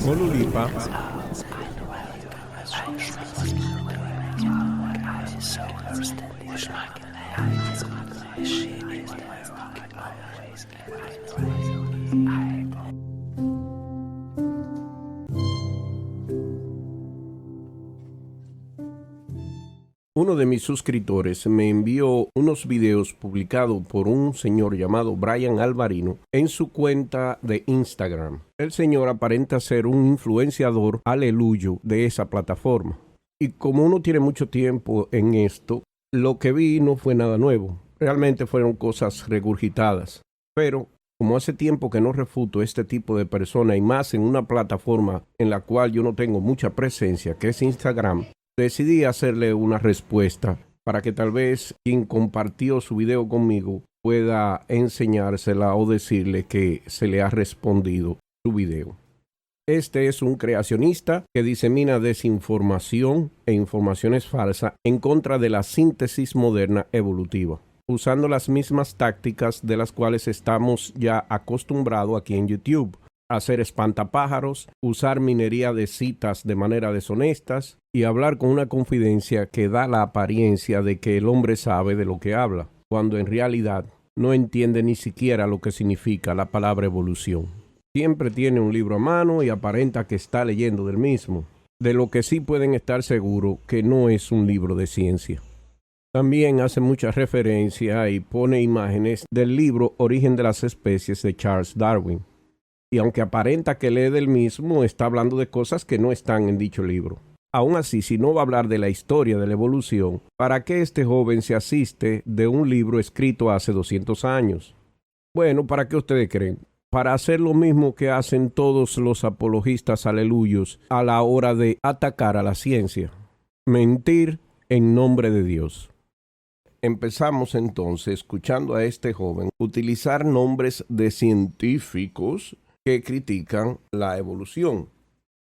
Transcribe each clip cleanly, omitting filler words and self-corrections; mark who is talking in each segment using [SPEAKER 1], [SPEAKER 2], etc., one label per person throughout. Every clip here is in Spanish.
[SPEAKER 1] Molulipa. Uno de mis suscriptores me envió unos videos publicados por un señor llamado Brian Alvarino en su cuenta de Instagram. El señor aparenta ser un influenciador aleluyo de esa plataforma. Y como uno tiene mucho tiempo en esto, lo que vi no fue nada nuevo. Realmente fueron cosas regurgitadas. Pero como hace tiempo que no refuto este tipo de personas y más en una plataforma en la cual yo no tengo mucha presencia, que es Instagram, decidí hacerle una respuesta para que tal vez quien compartió su video conmigo pueda enseñársela o decirle que se le ha respondido su video. Este es un creacionista que disemina desinformación e informaciones falsas en contra de la síntesis moderna evolutiva, usando las mismas tácticas de las cuales estamos ya acostumbrados aquí en YouTube. Hacer espantapájaros, usar minería de citas de manera deshonestas y hablar con una confidencia que da la apariencia de que el hombre sabe de lo que habla, cuando en realidad no entiende ni siquiera lo que significa la palabra evolución. Siempre tiene un libro a mano y aparenta que está leyendo del mismo, de lo que sí pueden estar seguros que no es un libro de ciencia. También hace mucha referencia y pone imágenes del libro Origen de las Especies de Charles Darwin. Y aunque aparenta que lee del mismo, está hablando de cosas que no están en dicho libro. Aún así, si no va a hablar de la historia de la evolución, ¿para qué este joven se asiste de un libro escrito hace 200 años? Bueno, ¿para qué ustedes creen? Para hacer lo mismo que hacen todos los apologistas aleluyos a la hora de atacar a la ciencia. Mentir en nombre de Dios. Empezamos entonces escuchando a este joven utilizar nombres de científicos que critican la evolución.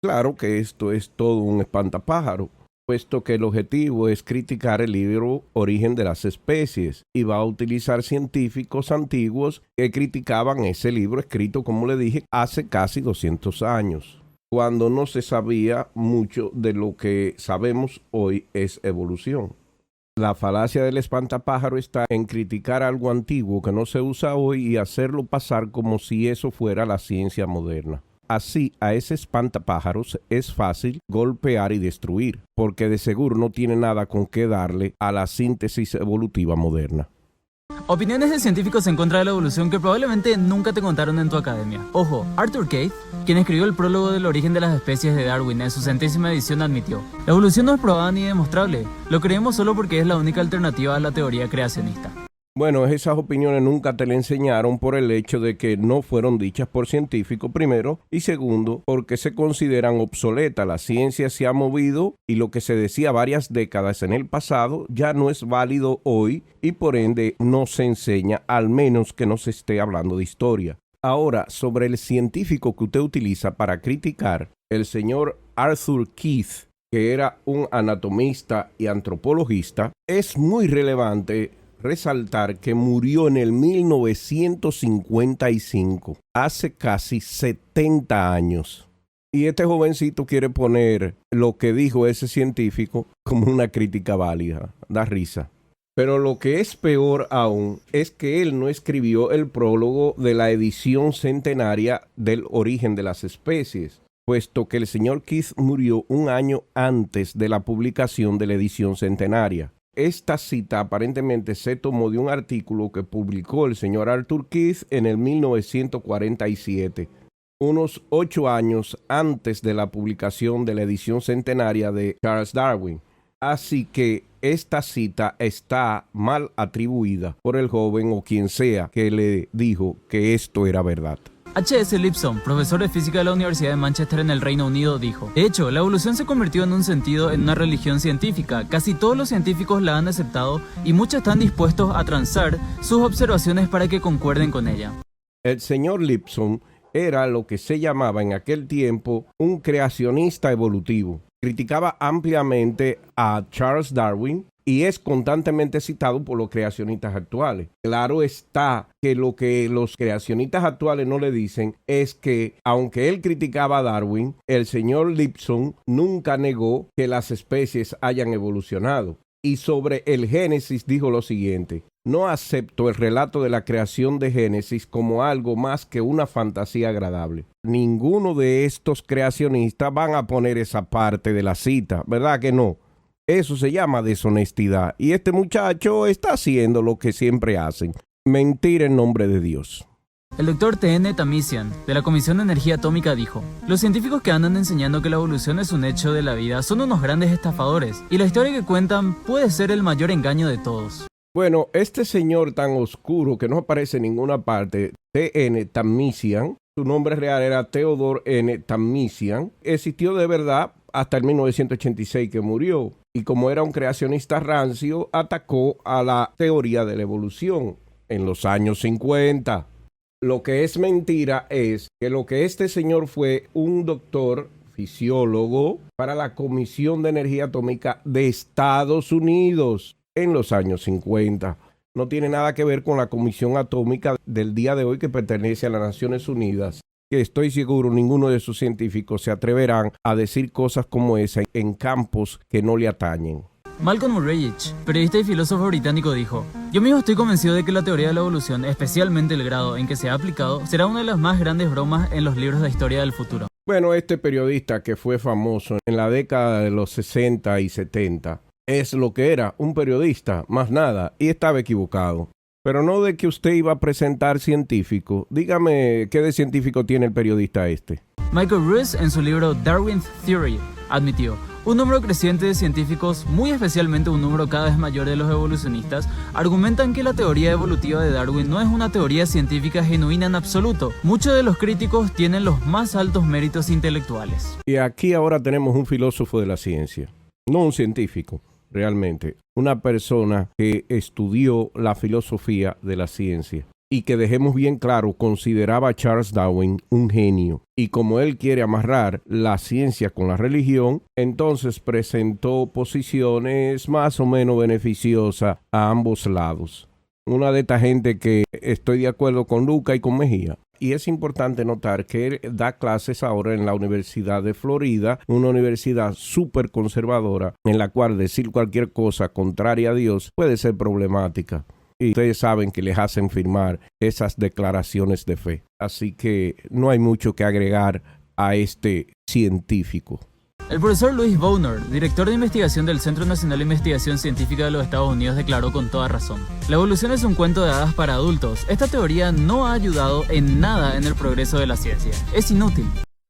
[SPEAKER 1] Claro que esto es todo un espantapájaro, puesto que el objetivo es criticar el libro Origen de las Especies y va a utilizar científicos antiguos que criticaban ese libro escrito, como le dije, hace casi 200 años, cuando no se sabía mucho de lo que sabemos hoy es evolución. La falacia del espantapájaro está en criticar algo antiguo que no se usa hoy y hacerlo pasar como si eso fuera la ciencia moderna. Así, a ese espantapájaros es fácil golpear y destruir, porque de seguro no tiene nada con qué darle a la síntesis evolutiva moderna.
[SPEAKER 2] Opiniones de científicos en contra de la evolución que probablemente nunca te contaron en tu academia. Ojo, Arthur Keith, quien escribió el prólogo del Origen de las Especies de Darwin en su 100ª edición, admitió: la evolución no es probada ni demostrable, lo creemos solo porque es la única alternativa a la teoría creacionista.
[SPEAKER 1] Bueno, esas opiniones nunca te le enseñaron por el hecho de que no fueron dichas por científicos primero y segundo porque se consideran obsoletas. La ciencia se ha movido y lo que se decía varias décadas en el pasado ya no es válido hoy y por ende no se enseña, al menos que no se esté hablando de historia. Ahora, sobre el científico que usted utiliza para criticar, el señor Arthur Keith, que era un anatomista y antropologista, es muy relevante resaltar que murió en el 1955, hace casi 70 años. Y este jovencito quiere poner lo que dijo ese científico como una crítica válida. Da risa. Pero lo que es peor aún es que él no escribió el prólogo de la edición centenaria del Origen de las Especies, puesto que el señor Keith murió un año antes de la publicación de la edición centenaria. Esta cita aparentemente se tomó de un artículo que publicó el señor Arthur Keith en el 1947, unos 8 años antes de la publicación de la edición centenaria de Charles Darwin. Así que esta cita está mal atribuida por el joven o quien sea que le dijo que esto era verdad.
[SPEAKER 2] H.S. Lipson, profesor de física de la Universidad de Manchester en el Reino Unido, dijo: de hecho, la evolución se convirtió en un sentido en una religión científica. Casi todos los científicos la han aceptado y muchos están dispuestos a transar sus observaciones para que concuerden con ella.
[SPEAKER 1] El señor Lipson era lo que se llamaba en aquel tiempo un creacionista evolutivo. Criticaba ampliamente a Charles Darwin y es constantemente citado por los creacionistas actuales. Claro está que lo que los creacionistas actuales no le dicen es que, aunque él criticaba a Darwin, el señor Lipson nunca negó que las especies hayan evolucionado. Y sobre el Génesis dijo lo siguiente: no acepto el relato de la creación de Génesis como algo más que una fantasía agradable. Ninguno de estos creacionistas van a poner esa parte de la cita, ¿verdad que no? Eso se llama deshonestidad. Y este muchacho está haciendo lo que siempre hacen: mentir en nombre de Dios.
[SPEAKER 2] El doctor T.N. Tamisian, de la Comisión de Energía Atómica, dijo: los científicos que andan enseñando que la evolución es un hecho de la vida son unos grandes estafadores, y la historia que cuentan puede ser el mayor engaño de todos.
[SPEAKER 1] Bueno, este señor tan oscuro que no aparece en ninguna parte, T.N. Tamisian, su nombre real era Theodore N. Tamisian, existió de verdad hasta el 1986 que murió, y como era un creacionista rancio, atacó a la teoría de la evolución en los años 50. Lo que es mentira es que lo que este señor fue un doctor fisiólogo para la Comisión de Energía Atómica de Estados Unidos en los años 50. No tiene nada que ver con la Comisión Atómica del día de hoy, que pertenece a las Naciones Unidas, que estoy seguro ninguno de sus científicos se atreverán a decir cosas como esa en campos que no le atañen.
[SPEAKER 2] Malcolm Muggeridge, periodista y filósofo británico, dijo: yo mismo estoy convencido de que la teoría de la evolución, especialmente el grado en que se ha aplicado, será una de las más grandes bromas en los libros de historia del futuro.
[SPEAKER 1] Bueno, este periodista que fue famoso en la década de los 60 y 70 es lo que era, un periodista, más nada, y estaba equivocado. Pero no de que usted iba a presentar científico. Dígame, ¿qué de científico tiene el periodista este?
[SPEAKER 2] Michael Ruse, en su libro Darwin's Theory, admitió: un número creciente de científicos, muy especialmente un número cada vez mayor de los evolucionistas, argumentan que la teoría evolutiva de Darwin no es una teoría científica genuina en absoluto. Muchos de los críticos tienen los más altos méritos intelectuales.
[SPEAKER 1] Y aquí ahora tenemos un filósofo de la ciencia, no un científico, realmente. Una persona que estudió la filosofía de la ciencia. Y que dejemos bien claro, consideraba a Charles Darwin un genio. Y como él quiere amarrar la ciencia con la religión, entonces presentó posiciones más o menos beneficiosas a ambos lados. Una de esta gente que estoy de acuerdo con Luca y con Mejía. Y es importante notar que él da clases ahora en la Universidad de Florida, una universidad súper conservadora, en la cual decir cualquier cosa contraria a Dios puede ser problemática. Y ustedes saben que les hacen firmar esas declaraciones de fe. Así que no hay mucho que agregar a este científico.
[SPEAKER 2] El profesor Louis Bowner, director de investigación del Centro Nacional de Investigación Científica de los Estados Unidos, declaró con toda razón: la evolución es un cuento de hadas para adultos. Esta teoría no ha ayudado en nada en el progreso de la ciencia. Es inútil.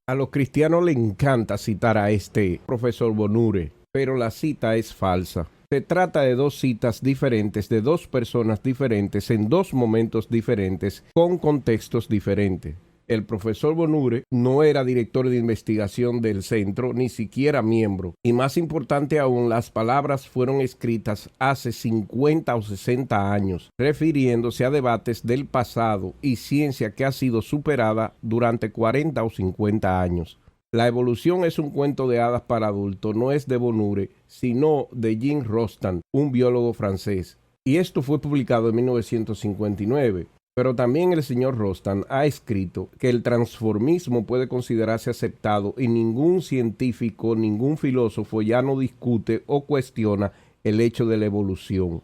[SPEAKER 1] A los cristianos les encanta citar a este profesor Bonure, pero la cita es falsa. Se trata de dos citas diferentes de dos personas diferentes en dos momentos diferentes con contextos diferentes. El profesor Bonure no era director de investigación del centro, ni siquiera miembro. Y más importante aún, las palabras fueron escritas hace 50 o 60 años, refiriéndose a debates del pasado y ciencia que ha sido superada durante 40 o 50 años. La evolución es un cuento de hadas para adultos, no es de Bonure, sino de Jean Rostand, un biólogo francés. Y esto fue publicado en 1959. Pero también el señor Rostand ha escrito que el transformismo puede considerarse aceptado y ningún científico, ningún filósofo ya no discute o cuestiona el hecho de la evolución.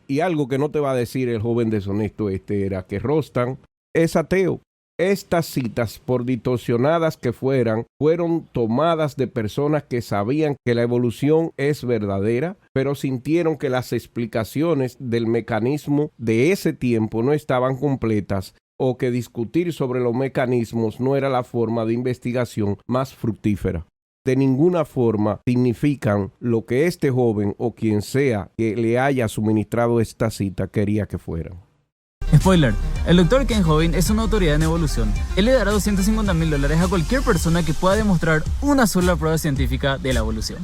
[SPEAKER 1] Y algo que no te va a decir el joven deshonesto era que Rostand es ateo. Estas citas, por distorsionadas que fueron tomadas de personas que sabían que la evolución es verdadera, pero sintieron que las explicaciones del mecanismo de ese tiempo no estaban completas o que discutir sobre los mecanismos no era la forma de investigación más fructífera. De ninguna forma significan lo que este joven o quien sea que le haya suministrado esta cita quería que fueran.
[SPEAKER 2] Spoiler: el Dr. Ken Hovind es una autoridad en evolución. Él le dará $250,000 a cualquier persona que pueda demostrar una sola prueba científica de la evolución.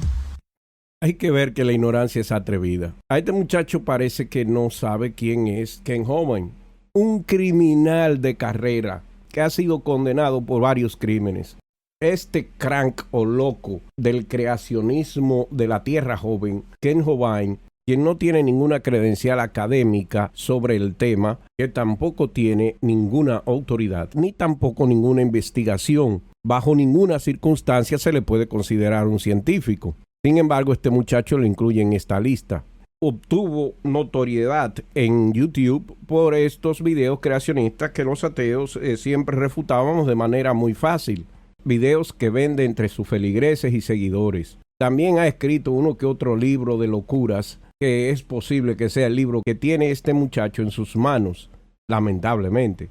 [SPEAKER 1] Hay que ver que la ignorancia es atrevida. A este muchacho parece que no sabe quién es Ken Hovind, un criminal de carrera que ha sido condenado por varios crímenes. Este crank o loco del creacionismo de la Tierra joven, Ken Hovind, quien no tiene ninguna credencial académica sobre el tema, que tampoco tiene ninguna autoridad, ni tampoco ninguna investigación. Bajo ninguna circunstancia se le puede considerar un científico. Sin embargo, este muchacho lo incluye en esta lista. Obtuvo notoriedad en YouTube por estos videos creacionistas que los ateos siempre refutábamos de manera muy fácil. Videos que vende entre sus feligreses y seguidores. También ha escrito uno que otro libro de locuras, que es posible que sea el libro que tiene este muchacho en sus manos, lamentablemente.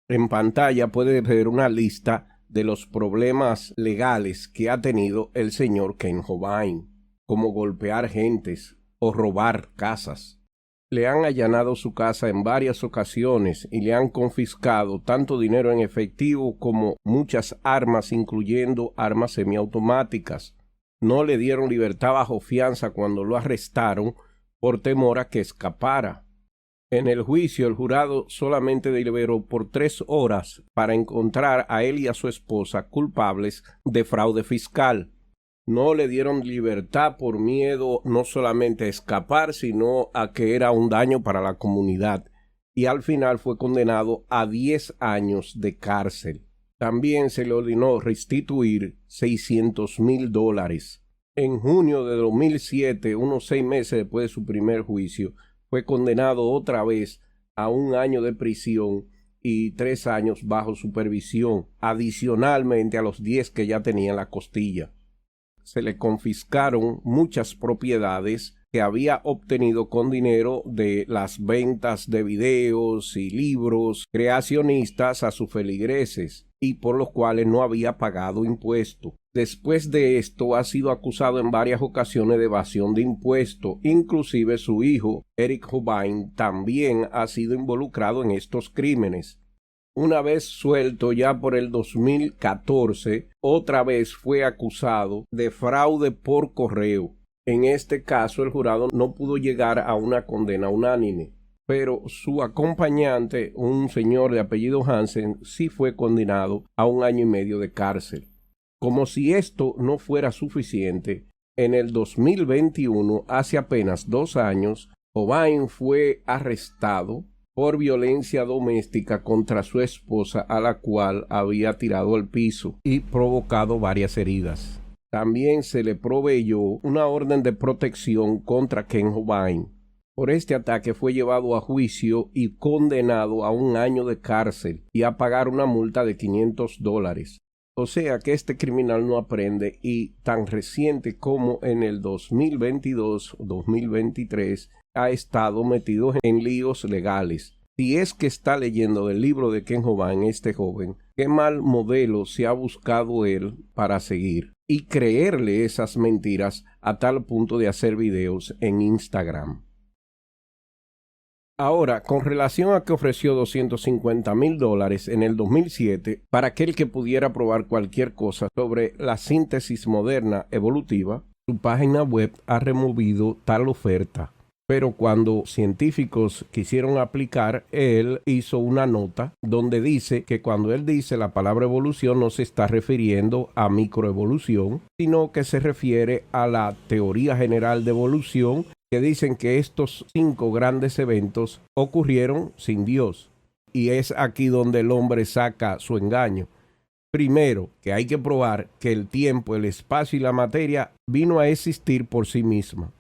[SPEAKER 1] En pantalla puede ver una lista de los problemas legales que ha tenido el señor Ken Hovind, como golpear gentes o robar casas. Le han allanado su casa en varias ocasiones y le han confiscado tanto dinero en efectivo como muchas armas, incluyendo armas semiautomáticas. No le dieron libertad bajo fianza cuando lo arrestaron por temor a que escapara. En el juicio, el jurado solamente deliberó por 3 horas para encontrar a él y a su esposa culpables de fraude fiscal. No le dieron libertad por miedo no solamente a escapar, sino a que era un daño para la comunidad. Y al final fue condenado a 10 años de cárcel. También se le ordenó restituir $600,000. En junio de 2007, unos 6 meses después de su primer juicio, fue condenado otra vez a 1 año de prisión y 3 años bajo supervisión, adicionalmente a los 10 que ya tenía en la costilla. Se le confiscaron muchas propiedades que había obtenido con dinero de las ventas de videos y libros creacionistas a sus feligreses y por los cuales no había pagado impuesto. Después de esto ha sido acusado en varias ocasiones de evasión de impuestos. Inclusive su hijo, Eric Hovind, también ha sido involucrado en estos crímenes. Una vez suelto ya por el 2014, otra vez fue acusado de fraude por correo. En este caso, el jurado no pudo llegar a una condena unánime, pero su acompañante, un señor de apellido Hansen, sí fue condenado a 1 año y medio de cárcel. Como si esto no fuera suficiente, en el 2021, hace apenas 2 años, Hovind fue arrestado por violencia doméstica contra su esposa, a la cual había tirado al piso y provocado varias heridas. También se le proveyó una orden de protección contra Ken Hovind. Por este ataque fue llevado a juicio y condenado a 1 año de cárcel y a pagar una multa de $500. O sea que este criminal no aprende, y tan reciente como en el 2022 o 2023 ha estado metido en líos legales. Si es que está leyendo del libro de Ken Hovind, este joven, qué mal modelo se ha buscado él para seguir y creerle esas mentiras a tal punto de hacer videos en Instagram. Ahora, con relación a que ofreció $250,000 en el 2007 para aquel que pudiera probar cualquier cosa sobre la síntesis moderna evolutiva, su página web ha removido tal oferta. Pero cuando científicos quisieron aplicar, él hizo una nota donde dice que cuando él dice la palabra evolución no se está refiriendo a microevolución, sino que se refiere a la teoría general de evolución, que dicen que estos 5 grandes eventos ocurrieron sin Dios. Y es aquí donde el hombre saca su engaño. Primero, que hay que probar que el tiempo, el espacio y la materia vino a existir por sí misma.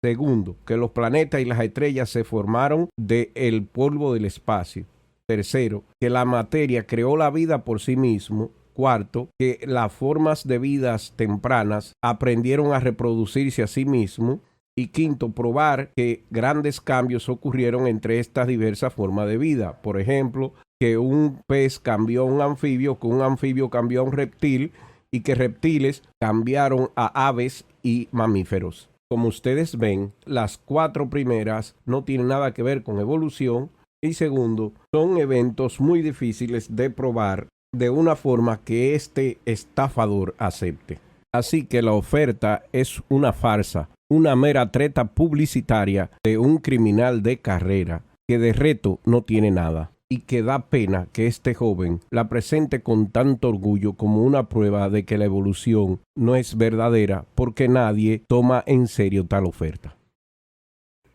[SPEAKER 1] Segundo, que los planetas y las estrellas se formaron del polvo del espacio. Tercero, que la materia creó la vida por sí mismo. Cuarto, que las formas de vidas tempranas aprendieron a reproducirse a sí mismo. Y quinto, probar que grandes cambios ocurrieron entre estas diversas formas de vida. Por ejemplo, que un pez cambió a un anfibio, que un anfibio cambió a un reptil y que reptiles cambiaron a aves y mamíferos. Como ustedes ven, las 4 primeras no tienen nada que ver con evolución, y segundo, son eventos muy difíciles de probar de una forma que este estafador acepte. Así que la oferta es una farsa, una mera treta publicitaria de un criminal de carrera que de reto no tiene nada, y que da pena que este joven la presente con tanto orgullo como una prueba de que la evolución no es verdadera, porque nadie toma en serio tal oferta.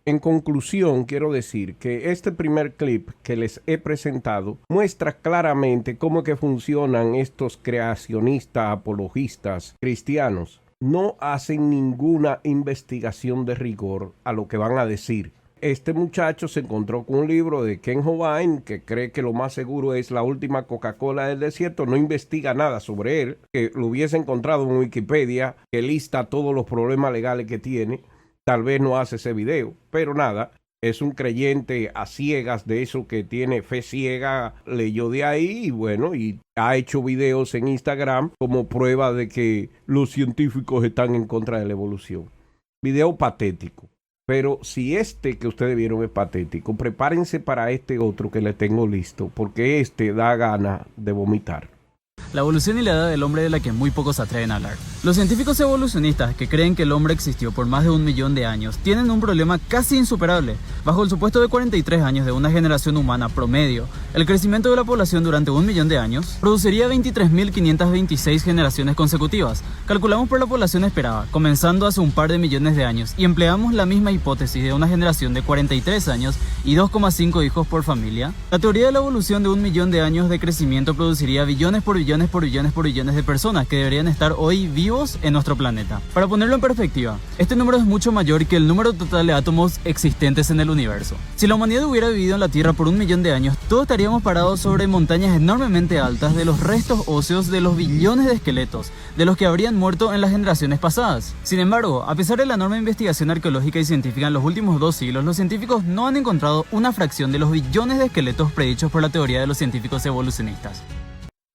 [SPEAKER 1] En conclusión, quiero decir que este primer clip que les he presentado muestra claramente cómo que funcionan estos creacionistas apologistas cristianos. No hacen ninguna investigación de rigor a lo que van a decir. Este muchacho se encontró con un libro de Ken Hovind que cree que lo más seguro es la última Coca-Cola del desierto. No investiga nada sobre él, que lo hubiese encontrado en Wikipedia, que lista todos los problemas legales que tiene. Tal vez no hace ese video, pero nada, es un creyente a ciegas de eso que tiene fe ciega, leyó de ahí y bueno, y ha hecho videos en Instagram como prueba de que los científicos están en contra de la evolución. Video patético. Pero si este que ustedes vieron es patético, prepárense para este otro que les tengo listo, porque este da ganas de vomitar.
[SPEAKER 2] La evolución y la edad del hombre de la que muy pocos se atreven a hablar. Los científicos evolucionistas que creen que el hombre existió por más de 1 millón de años tienen un problema casi insuperable. Bajo el supuesto de 43 años de una generación humana promedio, el crecimiento de la población durante 1 millón de años produciría 23.526 generaciones consecutivas. Calculamos por la población esperada, comenzando hace un par de millones de años, y empleamos la misma hipótesis de una generación de 43 años y 2,5 hijos por familia. La teoría de la evolución de 1 millón de años de crecimiento produciría billones por billones de personas que deberían estar hoy vivos en nuestro planeta. Para ponerlo en perspectiva, este número es mucho mayor que el número total de átomos existentes en el universo. Si la humanidad hubiera vivido en la Tierra por 1 millón de años, todos estaríamos parados sobre montañas enormemente altas de los restos óseos de los billones de esqueletos, de los que habrían muerto en las generaciones pasadas. Sin embargo, a pesar de la enorme investigación arqueológica y científica en los últimos 2 siglos, los científicos no han encontrado una fracción de los billones de esqueletos predichos por la teoría de los científicos evolucionistas.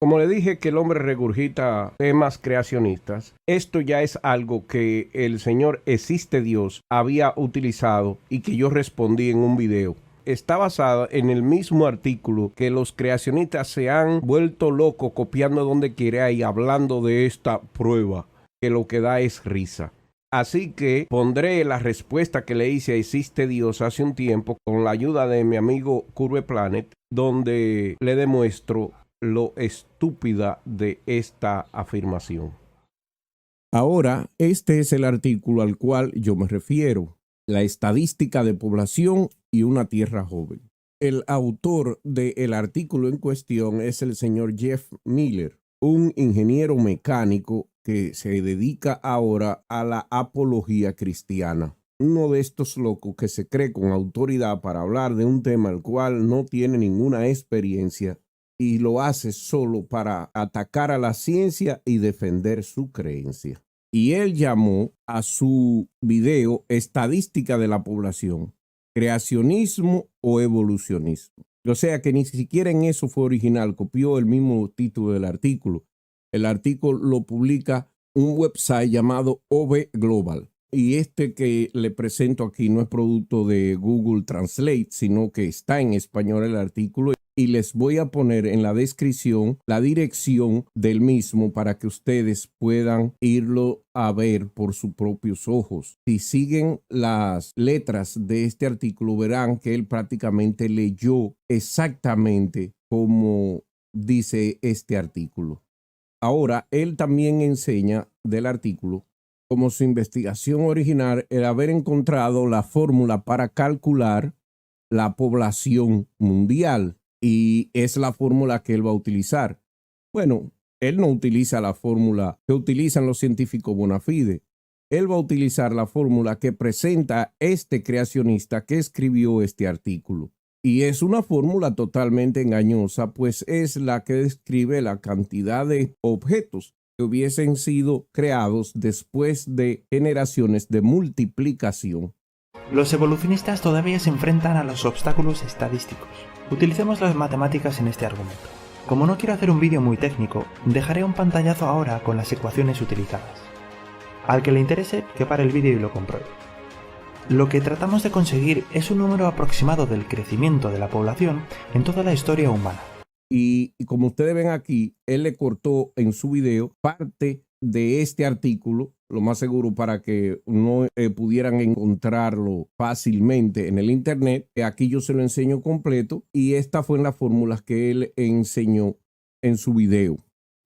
[SPEAKER 1] Como le dije que el hombre regurgita temas creacionistas, esto ya es algo que el señor Existe Dios había utilizado y que yo respondí en un video. Está basado en el mismo artículo que los creacionistas se han vuelto locos copiando donde quiera y hablando de esta prueba, que lo que da es risa. Así que pondré la respuesta que le hice a Existe Dios hace un tiempo con la ayuda de mi amigo Curve Planet, donde le demuestro lo estúpida de esta afirmación. Ahora, este es el artículo al cual yo me refiero, la estadística de población y una tierra joven. El autor del artículo en cuestión es el señor Jeff Miller, un ingeniero mecánico que se dedica ahora a la apología cristiana. Uno de estos locos que se cree con autoridad para hablar de un tema al cual no tiene ninguna experiencia y lo hace solo para atacar a la ciencia y defender su creencia. Y él llamó a su video Estadística de la Población, Creacionismo o Evolucionismo. O sea que ni siquiera en eso fue original, copió el mismo título del artículo. El artículo lo publica un website llamado OV Global. Y este que le presento aquí no es producto de Google Translate, sino que está en español el artículo. Y les voy a poner en la descripción la dirección del mismo para que ustedes puedan irlo a ver por sus propios ojos. Si siguen las letras de este artículo, verán que él prácticamente leyó exactamente como dice este artículo. Ahora, él también enseña del artículo como su investigación original el haber encontrado la fórmula para calcular la población mundial. Y es la fórmula que él va a utilizar. Bueno, él no utiliza la fórmula que utilizan los científicos bona fide. Él va a utilizar la fórmula que presenta este creacionista que escribió este artículo. Y es una fórmula totalmente engañosa, pues es la que describe la cantidad de objetos que hubiesen sido creados después de generaciones de multiplicación.
[SPEAKER 3] Los evolucionistas todavía se enfrentan a los obstáculos estadísticos. Utilicemos las matemáticas en este argumento. Como no quiero hacer un vídeo muy técnico, dejaré un pantallazo ahora con las ecuaciones utilizadas. Al que le interese, que pare el vídeo y lo compruebe. Lo que tratamos de conseguir es un número aproximado del crecimiento de la población en toda la historia humana.
[SPEAKER 1] Y como ustedes ven aquí, él le cortó en su video parte de este artículo, lo más seguro para que no pudieran encontrarlo fácilmente en el internet. Aquí yo se lo enseño completo y esta fue en las fórmulas que él enseñó en su video.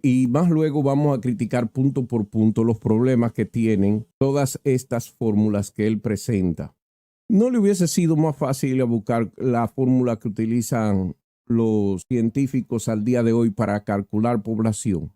[SPEAKER 1] Y más luego vamos a criticar punto por punto los problemas que tienen todas estas fórmulas que él presenta. ¿No le hubiese sido más fácil buscar la fórmula que utilizan los científicos al día de hoy para calcular población?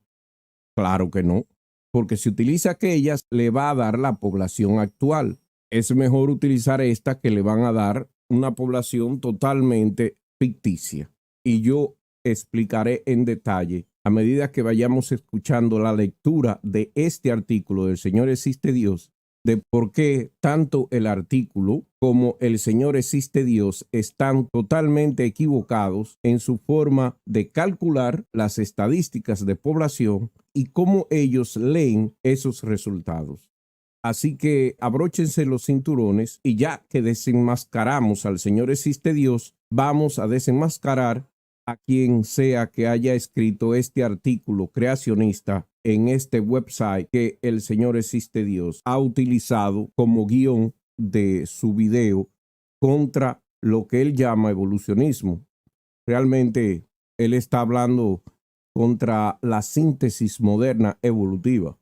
[SPEAKER 1] Claro que no, porque si utiliza aquellas, le va a dar la población actual. Es mejor utilizar esta que le van a dar una población totalmente ficticia. Y yo explicaré en detalle a medida que vayamos escuchando la lectura de este artículo del Señor Existe Dios, de por qué tanto el artículo como el Señor Existe Dios están totalmente equivocados en su forma de calcular las estadísticas de población y cómo ellos leen esos resultados. Así que abróchense los cinturones y ya que desenmascaramos al Señor Existe Dios, vamos a desenmascarar a quien sea que haya escrito este artículo creacionista en este website que el Señor Existe Dios ha utilizado como guión de su video contra lo que él llama evolucionismo. Realmente él está hablando contra la síntesis moderna evolutiva.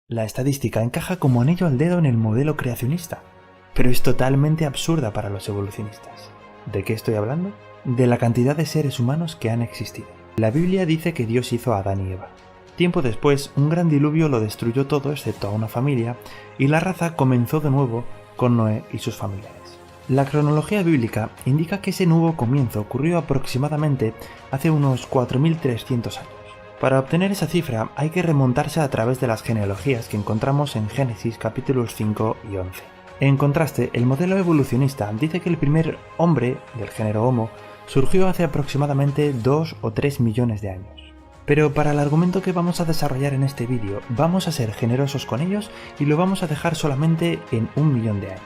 [SPEAKER 3] La estadística encaja como anillo al dedo en el modelo creacionista, pero es totalmente absurda para los evolucionistas. ¿De qué estoy hablando? De la cantidad de seres humanos que han existido. La Biblia dice que Dios hizo a Adán y Eva. Tiempo después, un gran diluvio lo destruyó todo excepto a una familia, y la raza comenzó de nuevo con Noé y sus familiares. La cronología bíblica indica que ese nuevo comienzo ocurrió aproximadamente hace unos 4.300 años. Para obtener esa cifra hay que remontarse a través de las genealogías que encontramos en Génesis capítulos 5 y 11. En contraste, el modelo evolucionista dice que el primer hombre del género Homo surgió hace aproximadamente 2 o 3 millones de años. Pero para el argumento que vamos a desarrollar en este vídeo, vamos a ser generosos con ellos y lo vamos a dejar solamente en 1 millón de años.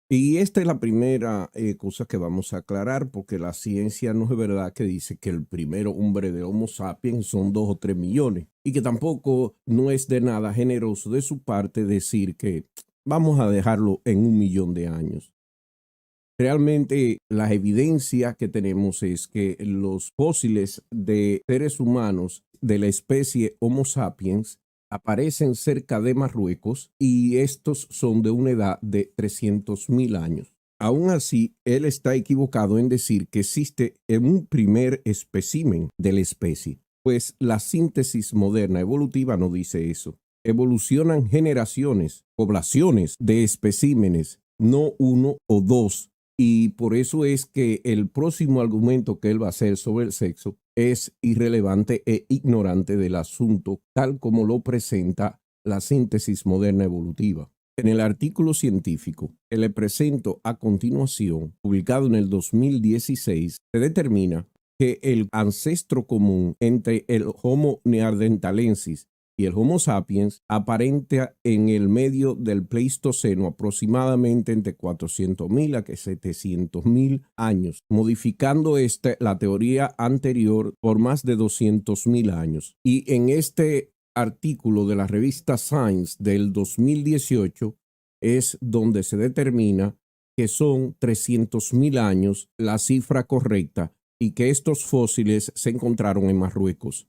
[SPEAKER 1] Y esta es la primera cosa que vamos a aclarar, porque la ciencia no es verdad que dice que el primer hombre de Homo sapiens son 2 o 3 millones y que tampoco no es de nada generoso de su parte decir que vamos a dejarlo en 1 millón de años. Realmente la evidencia que tenemos es que los fósiles de seres humanos de la especie Homo sapiens aparecen cerca de Marruecos y estos son de una edad de 300.000 años. Aún así, él está equivocado en decir que existe un primer espécimen de la especie, pues la síntesis moderna evolutiva no dice eso. Evolucionan generaciones, poblaciones de especímenes, no 1 o 2. Y por eso es que el próximo argumento que él va a hacer sobre el sexo es irrelevante e ignorante del asunto, tal como lo presenta la síntesis moderna evolutiva. En el artículo científico que le presento a continuación, publicado en el 2016, se determina que el ancestro común entre el Homo neanderthalensis y el Homo sapiens aparenta en el medio del Pleistoceno aproximadamente entre 400.000 a 700.000 años, modificando la teoría anterior por más de 200.000 años. Y en este artículo de la revista Science del 2018 es donde se determina que son 300.000 años la cifra correcta y que estos fósiles se encontraron en Marruecos.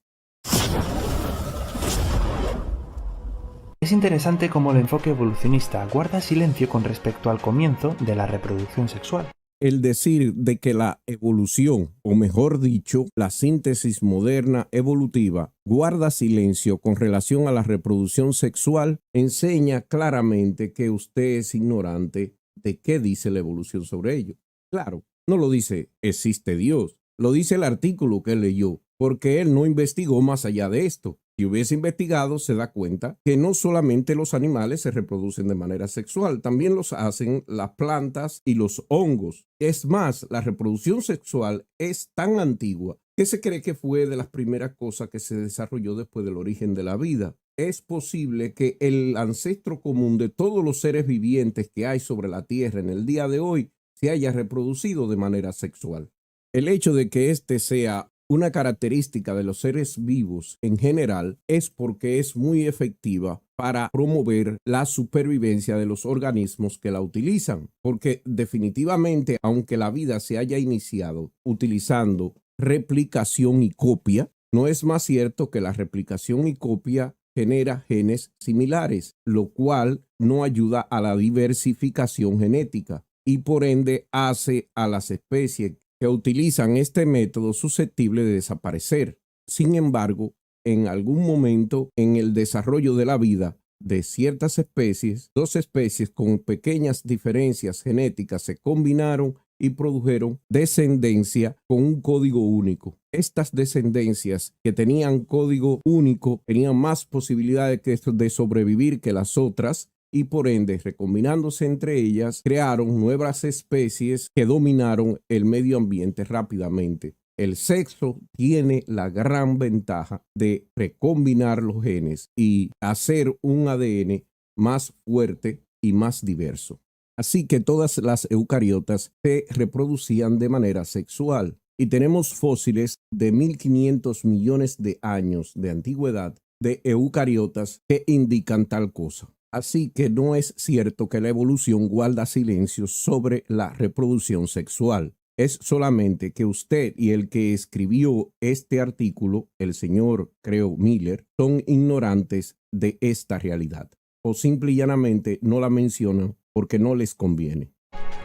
[SPEAKER 3] Es interesante cómo el enfoque evolucionista guarda silencio con respecto al comienzo de la reproducción sexual.
[SPEAKER 1] El decir de que la evolución, o mejor dicho, la síntesis moderna evolutiva, guarda silencio con relación a la reproducción sexual, enseña claramente que usted es ignorante de qué dice la evolución sobre ello. Claro, no lo dice existe Dios, lo dice el artículo que él leyó, porque él no investigó más allá de esto. Si hubiese investigado, se da cuenta que no solamente los animales se reproducen de manera sexual, también los hacen las plantas y los hongos. Es más, la reproducción sexual es tan antigua que se cree que fue de las primeras cosas que se desarrolló después del origen de la vida. Es posible que el ancestro común de todos los seres vivientes que hay sobre la Tierra en el día de hoy se haya reproducido de manera sexual. El hecho de que este sea una característica de los seres vivos en general es porque es muy efectiva para promover la supervivencia de los organismos que la utilizan, porque definitivamente, aunque la vida se haya iniciado utilizando replicación y copia, no es más cierto que la replicación y copia genera genes similares, lo cual no ayuda a la diversificación genética y por ende hace a las especies que utilizan este método susceptibles de desaparecer. Sin embargo, en algún momento en el desarrollo de la vida de ciertas especies, dos especies con pequeñas diferencias genéticas se combinaron y produjeron descendencia con un código único. Estas descendencias que tenían código único tenían más posibilidades de sobrevivir que las otras y por ende, recombinándose entre ellas, crearon nuevas especies que dominaron el medio ambiente rápidamente. El sexo tiene la gran ventaja de recombinar los genes y hacer un ADN más fuerte y más diverso. Así que todas las eucariotas se reproducían de manera sexual y tenemos fósiles de 1.500 millones de años de antigüedad de eucariotas que indican tal cosa. Así que no es cierto que la evolución guarda silencio sobre la reproducción sexual. Es solamente que usted y el que escribió este artículo, el señor, creo, Miller, son ignorantes de esta realidad o simple y llanamente no la mencionan porque no les conviene.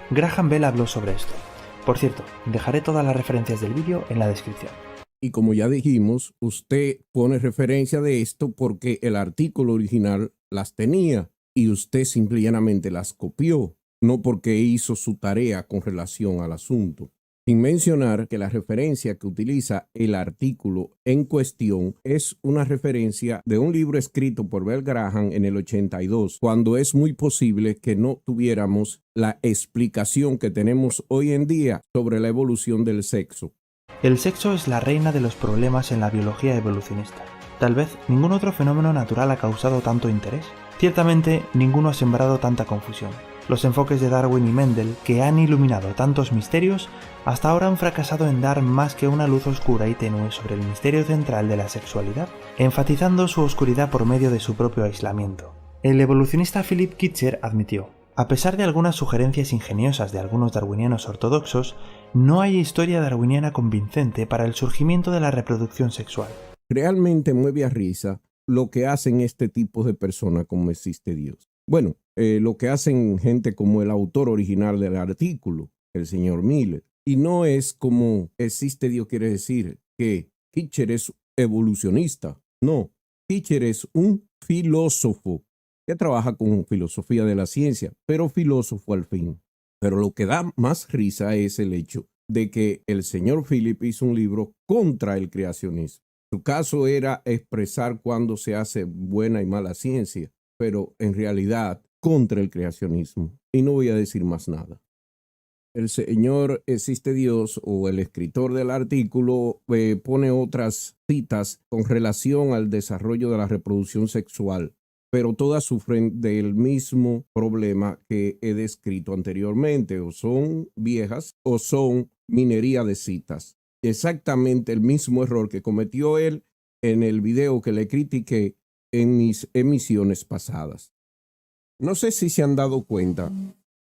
[SPEAKER 3] Graham Bell habló sobre esto. Por cierto, dejaré todas las referencias del vídeo en la descripción.
[SPEAKER 1] Y como ya dijimos, usted pone referencia de esto porque el artículo original las tenía y usted simple y llanamente las copió, no porque hizo su tarea con relación al asunto. Sin mencionar que la referencia que utiliza el artículo en cuestión es una referencia de un libro escrito por Bell Graham en el 82, cuando es muy posible que no tuviéramos la explicación que tenemos hoy en día sobre la evolución del sexo.
[SPEAKER 3] El sexo es la reina de los problemas en la biología evolucionista. Tal vez ningún otro fenómeno natural ha causado tanto interés. Ciertamente, ninguno ha sembrado tanta confusión. Los enfoques de Darwin y Mendel, que han iluminado tantos misterios, hasta ahora han fracasado en dar más que una luz oscura y tenue sobre el misterio central de la sexualidad, enfatizando su oscuridad por medio de su propio aislamiento. El evolucionista Philip Kitcher admitió: a pesar de algunas sugerencias ingeniosas de algunos darwinianos ortodoxos, no hay historia darwiniana convincente para el surgimiento de la reproducción sexual.
[SPEAKER 1] Realmente mueve a risa lo que hacen este tipo de personas como existe Dios. Bueno, lo que hacen gente como el autor original del artículo, el señor Miller. Y no es como existe Dios quiere decir que Kitcher es evolucionista. No, Kitcher es un filósofo que trabaja con filosofía de la ciencia, pero filósofo al fin. Pero lo que da más risa es el hecho de que el señor Philip hizo un libro contra el creacionismo. Su caso era expresar cuando se hace buena y mala ciencia, pero en realidad contra el creacionismo. Y no voy a decir más nada. El señor Existe Dios o el escritor del artículo pone otras citas con relación al desarrollo de la reproducción sexual, pero todas sufren del mismo problema que he descrito anteriormente, o son viejas o son minería de citas. Exactamente el mismo error que cometió él en el video que le critiqué en mis emisiones pasadas. No sé si se han dado cuenta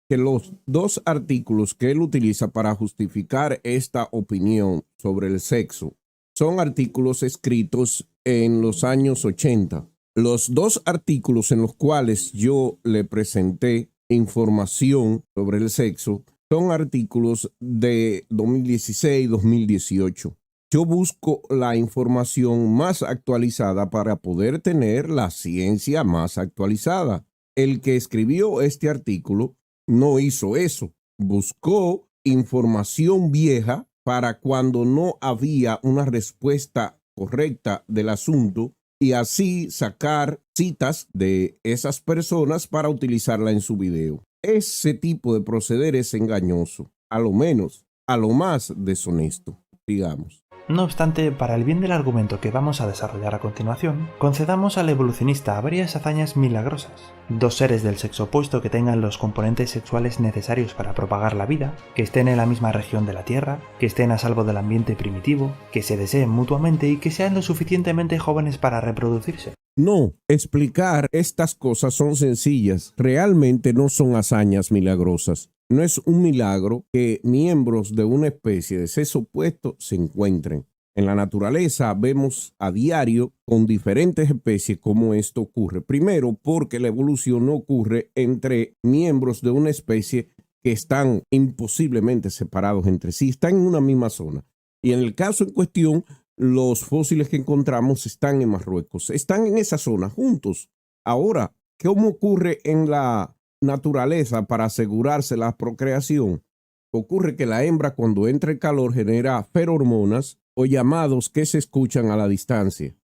[SPEAKER 1] que los dos artículos que él utiliza para justificar esta opinión sobre el sexo son artículos escritos en los años 80. Los dos artículos en los cuales yo le presenté información sobre el sexo son artículos de 2016 y 2018. Yo busco la información más actualizada para poder tener la ciencia más actualizada. El que escribió este artículo no hizo eso. Buscó información vieja para cuando no había una respuesta correcta del asunto y así sacar citas de esas personas para utilizarla en su video. Ese tipo de proceder es engañoso, a lo menos, a lo más deshonesto, digamos.
[SPEAKER 3] No obstante, para el bien del argumento que vamos a desarrollar a continuación, concedamos al evolucionista varias hazañas milagrosas. Dos seres del sexo opuesto que tengan los componentes sexuales necesarios para propagar la vida, que estén en la misma región de la Tierra, que estén a salvo del ambiente primitivo, que se deseen mutuamente y que sean lo suficientemente jóvenes para reproducirse.
[SPEAKER 1] No, explicar estas cosas son sencillas, realmente no son hazañas milagrosas. No es un milagro que miembros de una especie de sexo opuesto se encuentren. En la naturaleza vemos a diario con diferentes especies cómo esto ocurre. Primero, porque la evolución no ocurre entre miembros de una especie que están imposiblemente separados entre sí, están en una misma zona. Y en el caso en cuestión, los fósiles que encontramos están en Marruecos, están en esa zona juntos. Ahora, ¿cómo ocurre en la naturaleza para asegurarse la procreación? Ocurre que la hembra, cuando entra el calor, genera ferormonas o llamados que se escuchan a la distancia.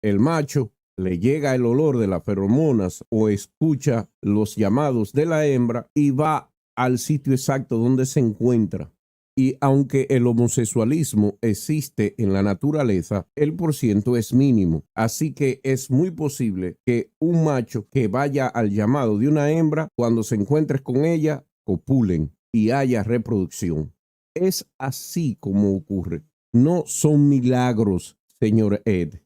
[SPEAKER 1] El macho le llega el olor de las feromonas o escucha los llamados de la hembra y va al sitio exacto donde se encuentra. Y aunque el homosexualismo existe en la naturaleza, el porciento es mínimo. Así que es muy posible que un macho que vaya al llamado de una hembra, cuando se encuentre con ella, copulen y haya reproducción. Es así como ocurre. No son milagros, señor Ed.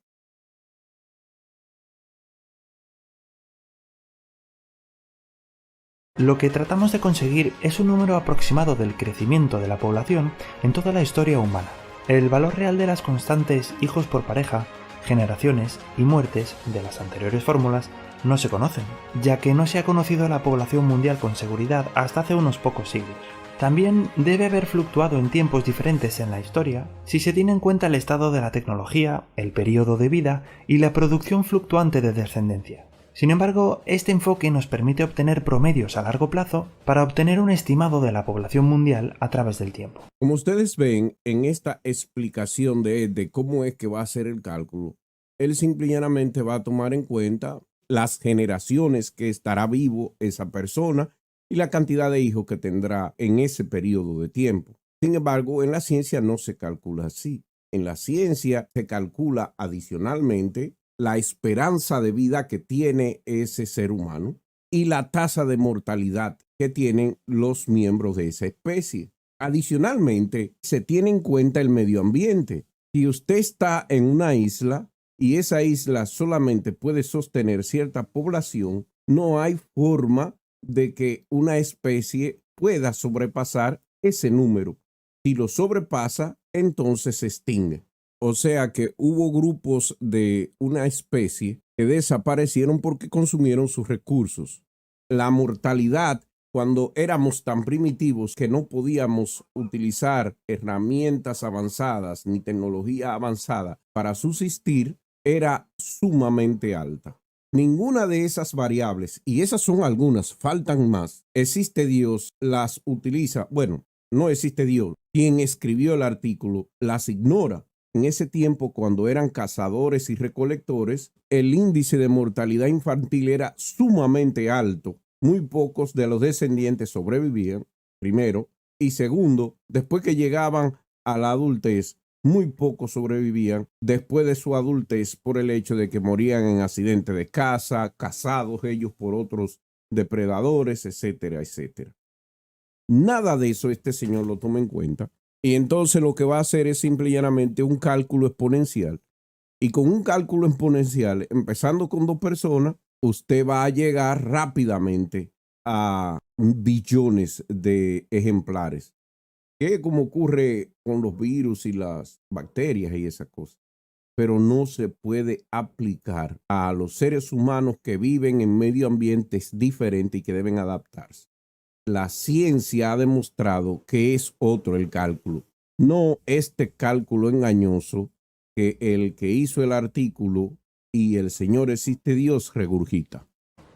[SPEAKER 3] Lo que tratamos de conseguir es un número aproximado del crecimiento de la población en toda la historia humana. El valor real de las constantes hijos por pareja, generaciones y muertes de las anteriores fórmulas no se conocen, ya que no se ha conocido la población mundial con seguridad hasta hace unos pocos siglos. También debe haber fluctuado en tiempos diferentes en la historia si se tiene en cuenta el estado de la tecnología, el periodo de vida y la producción fluctuante de descendencia. Sin embargo, este enfoque nos permite obtener promedios a largo plazo para obtener un estimado de la población mundial a través del tiempo.
[SPEAKER 1] Como ustedes ven en esta explicación de cómo es que va a ser el cálculo, él simple y llanamente va a tomar en cuenta las generaciones que estará vivo esa persona y la cantidad de hijos que tendrá en ese periodo de tiempo. Sin embargo, en la ciencia no se calcula así. En la ciencia se calcula adicionalmente la esperanza de vida que tiene ese ser humano y la tasa de mortalidad que tienen los miembros de esa especie. Adicionalmente, se tiene en cuenta el medio ambiente. Si usted está en una isla y esa isla solamente puede sostener cierta población, no hay forma de que una especie pueda sobrepasar ese número. Si lo sobrepasa, entonces se extingue. O sea que hubo grupos de una especie que desaparecieron porque consumieron sus recursos. La mortalidad, cuando éramos tan primitivos que no podíamos utilizar herramientas avanzadas ni tecnología avanzada para subsistir, era sumamente alta. Ninguna de esas variables, y esas son algunas, faltan más, existe Dios, las utiliza. Bueno, no existe Dios. Quien escribió el artículo las ignora. En ese tiempo, cuando eran cazadores y recolectores, el índice de mortalidad infantil era sumamente alto. Muy pocos de los descendientes sobrevivían, primero. Y segundo, después que llegaban a la adultez, muy pocos sobrevivían después de su adultez por el hecho de que morían en accidentes de caza, cazados ellos por otros depredadores, etcétera, etcétera. Nada de eso este señor lo toma en cuenta. Y entonces lo que va a hacer es simple y llanamente un cálculo exponencial. Y con un cálculo exponencial, empezando con 2 personas, usted va a llegar rápidamente a billones de ejemplares. Que como ocurre con los virus y las bacterias y esas cosas. Pero no se puede aplicar a los seres humanos que viven en medio ambientes diferentes y que deben adaptarse. La ciencia ha demostrado que es otro el cálculo, no este cálculo engañoso que el que hizo el artículo y el Señor existe Dios regurgita.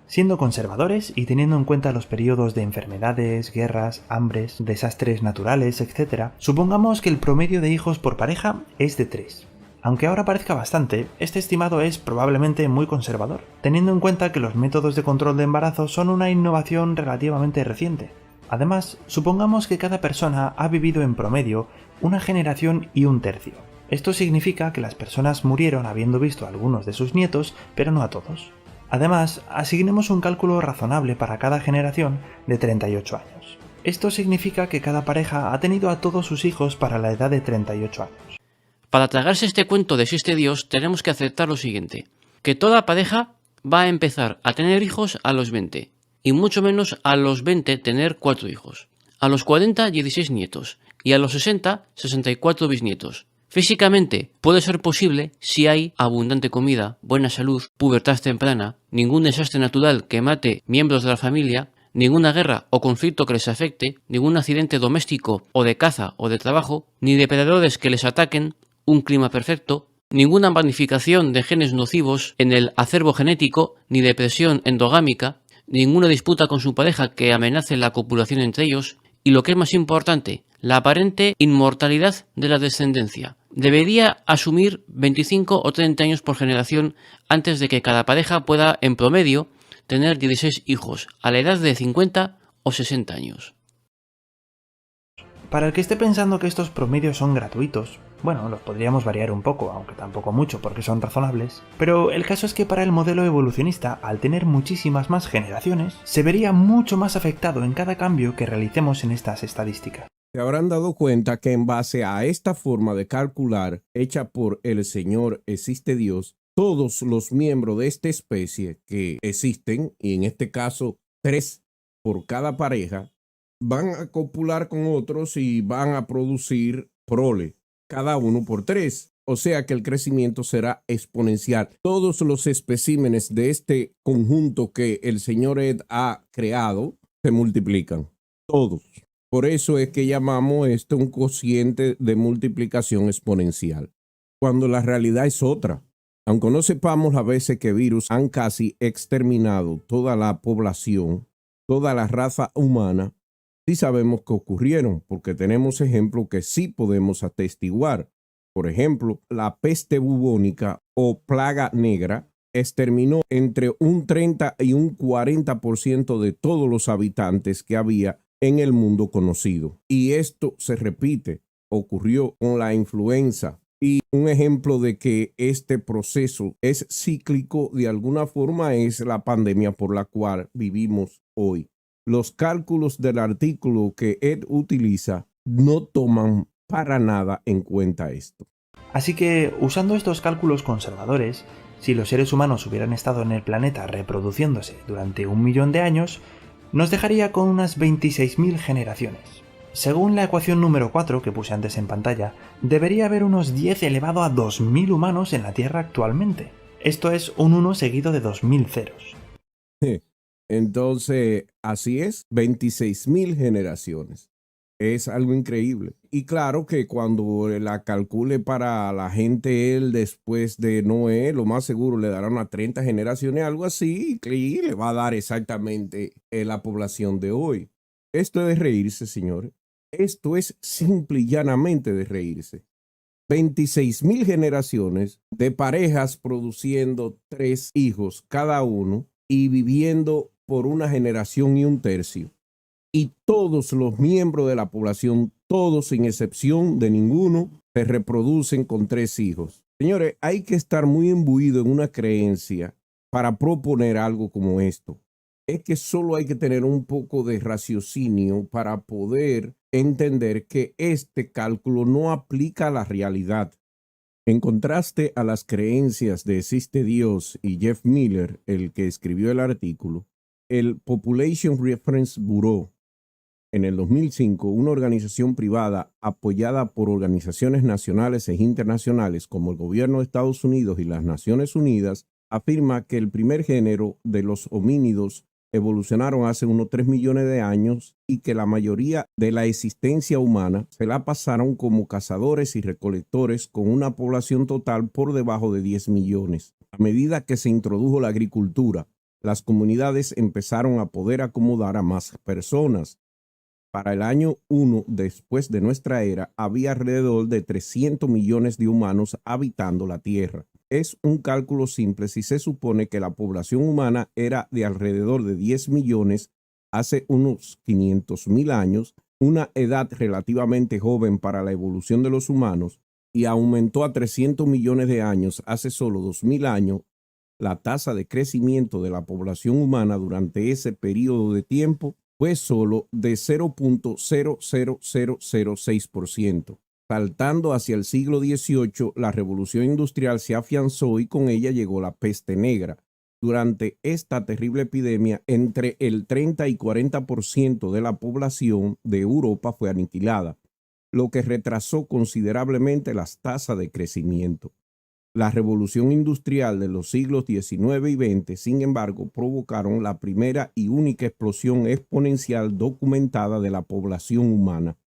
[SPEAKER 3] Siendo conservadores y teniendo en cuenta los periodos de enfermedades, guerras, hambres, desastres naturales, etc., supongamos que el promedio de hijos por pareja es de 3. Aunque ahora parezca bastante, este estimado es probablemente muy conservador, teniendo en cuenta que los métodos de control de embarazo son una innovación relativamente reciente. Además, supongamos que cada persona ha vivido en promedio una generación y un tercio. Esto significa que las personas murieron habiendo visto a algunos de sus nietos, pero no a todos. Además, asignemos un cálculo razonable para cada generación de 38 años. Esto significa que cada pareja ha tenido a todos sus hijos para la edad de 38 años.
[SPEAKER 4] Para tragarse este cuento de existe Dios, tenemos que aceptar lo siguiente, que toda pareja va a empezar a tener hijos a los 20, y mucho menos a los 20 tener 4 hijos. A los 40, 16 nietos, y a los 60, 64 bisnietos. Físicamente puede ser posible si hay abundante comida, buena salud, pubertad temprana, ningún desastre natural que mate miembros de la familia, ninguna guerra o conflicto que les afecte, ningún accidente doméstico o de caza o de trabajo, ni depredadores que les ataquen, un clima perfecto, ninguna magnificación de genes nocivos en el acervo genético, ni depresión endogámica, ninguna disputa con su pareja que amenace la copulación entre ellos, y lo que es más importante, la aparente inmortalidad de la descendencia. Debería asumir 25 o 30 años por generación antes de que cada pareja pueda, en promedio, tener 16 hijos, a la edad de 50 o 60 años.
[SPEAKER 3] Para el que esté pensando que estos promedios son gratuitos, bueno, los podríamos variar un poco, aunque tampoco mucho porque son razonables, pero el caso es que para el modelo evolucionista, al tener muchísimas más generaciones, se vería mucho más afectado en cada cambio que realicemos en estas estadísticas.
[SPEAKER 1] Se habrán dado cuenta que en base a esta forma de calcular hecha por el Señor existe Dios, todos los miembros de esta especie que existen, y en este caso 3 por cada pareja, van a copular con otros y van a producir prole, cada uno por 3. O sea que el crecimiento será exponencial. Todos los especímenes de este conjunto que el Señor Ed ha creado se multiplican. Todos. Por eso es que llamamos esto un cociente de multiplicación exponencial, cuando la realidad es otra. Aunque no sepamos a veces que virus han casi exterminado toda la población, toda la raza humana, sí sabemos que ocurrieron, porque tenemos ejemplos que sí podemos atestiguar. Por ejemplo, la peste bubónica o plaga negra exterminó entre un 30 y un 40% de todos los habitantes que había en el mundo conocido. Y esto se repite, ocurrió con la influenza. Y un ejemplo de que este proceso es cíclico de alguna forma es la pandemia por la cual vivimos hoy. Los cálculos del artículo que Ed utiliza no toman para nada en cuenta esto.
[SPEAKER 3] Así que, usando estos cálculos conservadores, si los seres humanos hubieran estado en el planeta reproduciéndose durante 1 millón de años, nos dejaría con unas 26.000 generaciones. Según la ecuación número 4 que puse antes en pantalla, debería haber unos 10 elevado a 2.000 humanos en la Tierra actualmente. Esto es un 1 seguido de 2.000 ceros.
[SPEAKER 1] Entonces, así es, 26.000 generaciones. Es algo increíble. Y claro que cuando la calcule para la gente él después de Noé, lo más seguro le dará unas 30 generaciones, algo así, y le va a dar exactamente la población de hoy. Esto es de reírse, señores. Esto es simple y llanamente de reírse. 26.000 generaciones de parejas produciendo 3 hijos cada uno y viviendo por una generación y un tercio. Y todos los miembros de la población, todos sin excepción de ninguno, se reproducen con 3 hijos. Señores, hay que estar muy imbuido en una creencia para proponer algo como esto. Es que solo hay que tener un poco de raciocinio para poder entender que este cálculo no aplica a la realidad. En contraste a las creencias de Existe Dios y Jeff Miller, el que escribió el artículo, el Population Reference Bureau, en el 2005, una organización privada apoyada por organizaciones nacionales e internacionales como el gobierno de Estados Unidos y las Naciones Unidas, afirma que el primer género de los homínidos evolucionaron hace unos 3 millones de años y que la mayoría de la existencia humana se la pasaron como cazadores y recolectores con una población total por debajo de 10 millones. A medida que se introdujo la agricultura, las comunidades empezaron a poder acomodar a más personas. Para el año 1 después de nuestra era, había alrededor de 300 millones de humanos habitando la Tierra. Es un cálculo simple si se supone que la población humana era de alrededor de 10 millones hace unos 500.000 años, una edad relativamente joven para la evolución de los humanos, y aumentó a 300 millones de años hace solo 2.000 años. La tasa de crecimiento de la población humana durante ese periodo de tiempo fue solo de 0.00006%. Saltando hacia el siglo XVIII, la revolución industrial se afianzó y con ella llegó la peste negra. Durante esta terrible epidemia, entre el 30 y 40% de la población de Europa fue aniquilada. lo que retrasó considerablemente las tasas de crecimiento. La revolución industrial de los siglos XIX y XX, sin embargo, provocaron la primera y única explosión exponencial documentada de la población humana.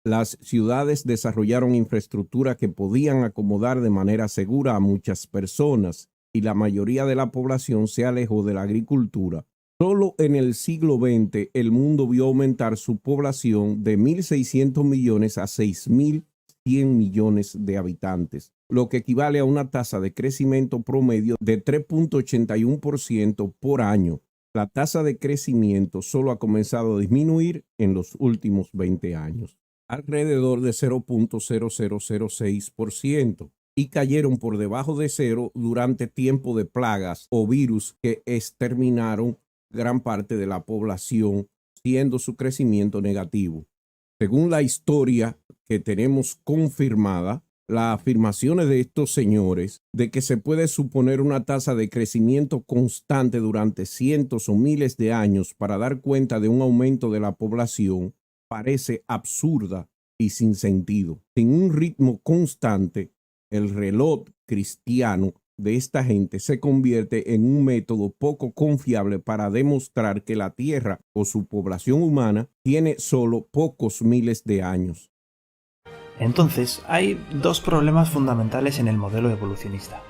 [SPEAKER 1] Las ciudades desarrollaron infraestructura que podían acomodar de manera segura a muchas personas y la mayoría de la población se alejó de la agricultura. Solo en el siglo XX el mundo vio aumentar su población de 1.600 millones a 6.100 millones de habitantes, lo que equivale a una tasa de crecimiento promedio de 3.81% por año. La tasa de crecimiento solo ha comenzado a disminuir en los últimos 20 años, alrededor de 0.0006%, y cayeron por debajo de cero durante tiempo de plagas o virus que exterminaron gran parte de la población, siendo su crecimiento negativo. Según la historia que tenemos confirmada, las afirmaciones de estos señores de que se puede suponer una tasa de crecimiento constante durante cientos o miles de años para dar cuenta de un aumento de la población parece absurda y sin sentido. Sin un ritmo constante, el reloj cristiano de esta gente se convierte en un método poco confiable para demostrar que la Tierra o su población humana tiene solo pocos miles de años.
[SPEAKER 3] Entonces, hay dos problemas fundamentales en el modelo evolucionista.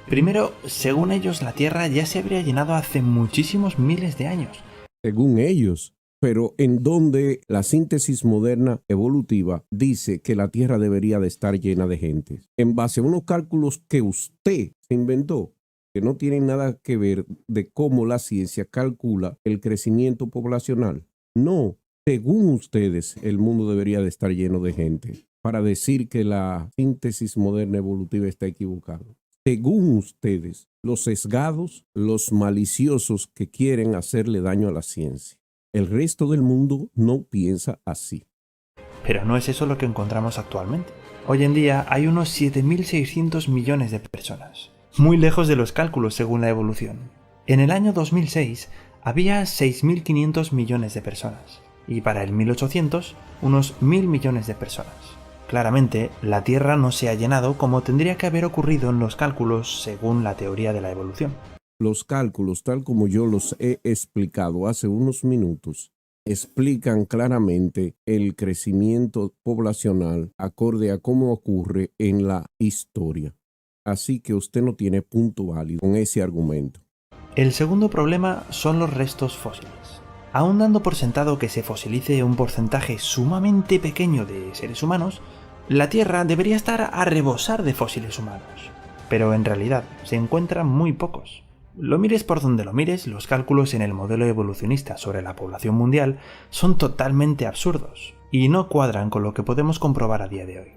[SPEAKER 3] Primero, según ellos, la Tierra ya se habría llenado hace muchísimos miles de años.
[SPEAKER 1] Según ellos, pero en donde la síntesis moderna evolutiva dice que la Tierra debería de estar llena de gente. En base a unos cálculos que usted se inventó, que no tienen nada que ver de cómo la ciencia calcula el crecimiento poblacional. No, según ustedes, el mundo debería de estar lleno de gente para decir que la síntesis moderna evolutiva está equivocada. Según ustedes, los sesgados, los maliciosos que quieren hacerle daño a la ciencia. El resto del mundo no piensa así.
[SPEAKER 3] Pero no es eso lo que encontramos actualmente. Hoy en día hay unos 7.600 millones de personas, muy lejos de los cálculos según la evolución. En el año 2006 había 6.500 millones de personas y para el 1800 unos 1.000 millones de personas. Claramente, la Tierra no se ha llenado como tendría que haber ocurrido en los cálculos según la teoría de la evolución.
[SPEAKER 1] Los cálculos, tal como yo los he explicado hace unos minutos, explican claramente el crecimiento poblacional acorde a cómo ocurre en la historia. Así que usted no tiene punto válido con ese argumento.
[SPEAKER 3] El segundo problema son los restos fósiles. Aún dando por sentado que se fosilice un porcentaje sumamente pequeño de seres humanos, la Tierra debería estar a rebosar de fósiles humanos. Pero en realidad se encuentran muy pocos. Lo mires por donde lo mires, los cálculos en el modelo evolucionista sobre la población mundial son totalmente absurdos y no cuadran con lo que podemos comprobar a día de hoy.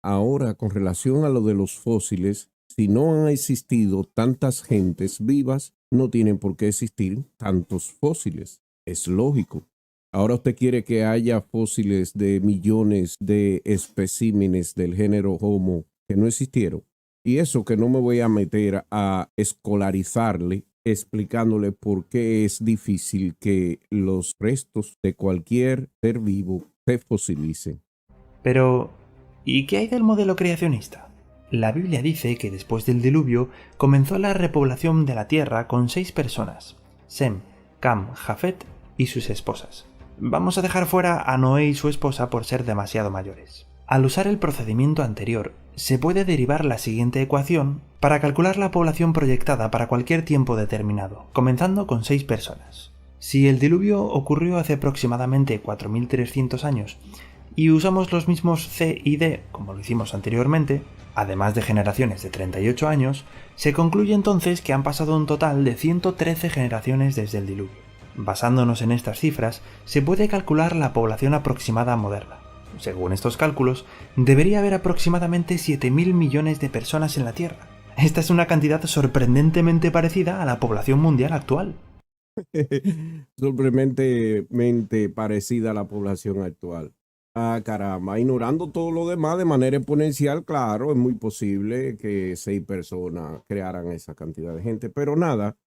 [SPEAKER 1] Ahora, con relación a lo de los fósiles, si no han existido tantas gentes vivas, no tienen por qué existir tantos fósiles. Es lógico. Ahora usted quiere que haya fósiles de millones de especímenes del género Homo que no existieron. Y eso que no me voy a meter a escolarizarle, explicándole por qué es difícil que los restos de cualquier ser vivo se fosilicen.
[SPEAKER 3] Pero, ¿y qué hay del modelo creacionista? La Biblia dice que después del diluvio comenzó la repoblación de la tierra con 6 personas: Sem, Cam, Jafet y sus esposas. Vamos a dejar fuera a Noé y su esposa por ser demasiado mayores. Al usar el procedimiento anterior, se puede derivar la siguiente ecuación para calcular la población proyectada para cualquier tiempo determinado, comenzando con 6 personas. Si el diluvio ocurrió hace aproximadamente 4.300 años y usamos los mismos C y D como lo hicimos anteriormente, además de generaciones de 38 años, se concluye entonces que han pasado un total de 113 generaciones desde el diluvio. Basándonos en estas cifras, se puede calcular la población aproximada moderna. Según estos cálculos, debería haber aproximadamente 7.000 millones de personas en la Tierra. Esta es una cantidad sorprendentemente parecida a la población mundial actual.
[SPEAKER 1] Sorprendentemente parecida a la población actual. Ah, caramba, ignorando todo lo demás de manera exponencial, claro, es muy posible que 6 personas crearan esa cantidad de gente, pero nada,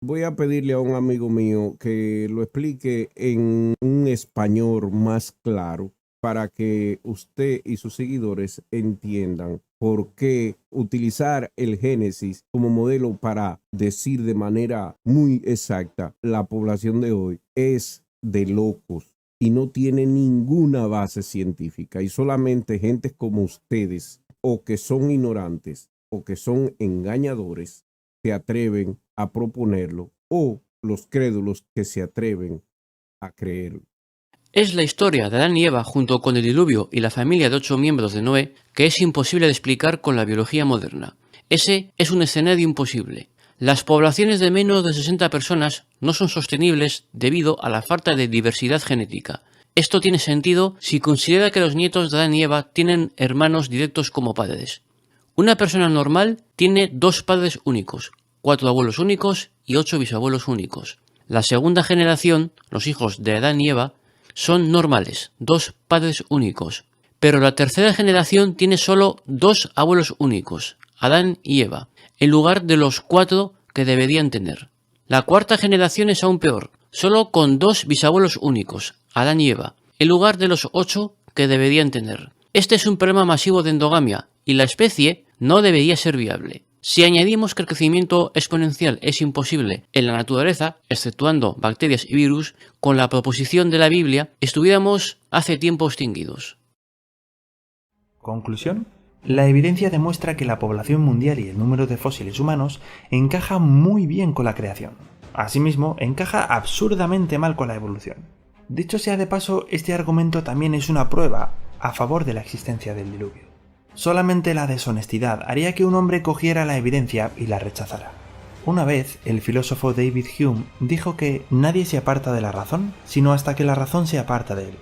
[SPEAKER 1] voy a pedirle a un amigo mío que lo explique en un español más claro para que usted y sus seguidores entiendan por qué utilizar el Génesis como modelo para decir de manera muy exacta la población de hoy es de locos y no tiene ninguna base científica, y solamente gente como ustedes, o que son ignorantes o que son engañadores, se atreven a proponerlo, o los crédulos que se atreven a creerlo.
[SPEAKER 4] Es la historia de Adán y Eva junto con el diluvio y la familia de 8 miembros de Noé que es imposible de explicar con la biología moderna. Ese es un escenario imposible. Las poblaciones de menos de 60 personas no son sostenibles debido a la falta de diversidad genética. Esto tiene sentido si considera que los nietos de Adán y Eva tienen hermanos directos como padres. Una persona normal tiene 2 padres únicos, 4 abuelos únicos y 8 bisabuelos únicos. La segunda generación, los hijos de Adán y Eva, son normales, 2 padres únicos. Pero la tercera generación tiene solo 2 abuelos únicos, Adán y Eva, en lugar de los 4 que deberían tener. La cuarta generación es aún peor, solo con 2 bisabuelos únicos, Adán y Eva, en lugar de los 8 que deberían tener. Este es un problema masivo de endogamia y la especie no debería ser viable. Si añadimos que el crecimiento exponencial es imposible en la naturaleza, exceptuando bacterias y virus, con la proposición de la Biblia estuviéramos hace tiempo extinguidos.
[SPEAKER 3] Conclusión. La evidencia demuestra que la población mundial y el número de fósiles humanos encaja muy bien con la creación. Asimismo, encaja absurdamente mal con la evolución. Dicho sea de paso, este argumento también es una prueba a favor de la existencia del diluvio. Solamente la deshonestidad haría que un hombre cogiera la evidencia y la rechazara. Una vez, el filósofo David Hume dijo que nadie se aparta de la razón, sino hasta que la razón se aparta de él.